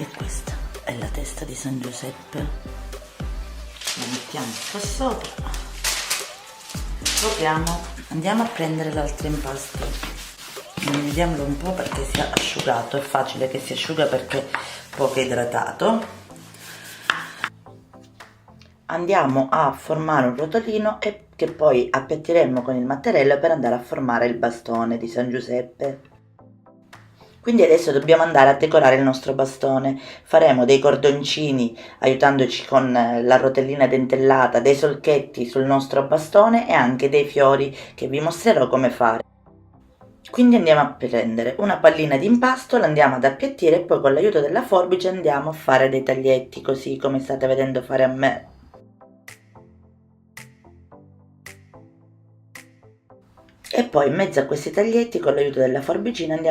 E questa è la testa di San Giuseppe. La mettiamo qua sopra. Proviamo, andiamo a prendere l'altro impasto. Vediamolo un po' perché si è asciugato, è facile che si asciuga perché è poco idratato. Andiamo a formare un rotolino e che poi appiattiremo con il mattarello per andare a formare il bastone di San Giuseppe. Quindi adesso dobbiamo andare a decorare il nostro bastone. Faremo dei cordoncini aiutandoci con la rotellina dentellata, dei solchetti sul nostro bastone e anche dei fiori che vi mostrerò come fare. Quindi andiamo a prendere una pallina di impasto, la andiamo ad appiattire e poi con l'aiuto della forbice andiamo a fare dei taglietti così come state vedendo fare a me. E poi in mezzo a questi taglietti con l'aiuto della forbicina andiamo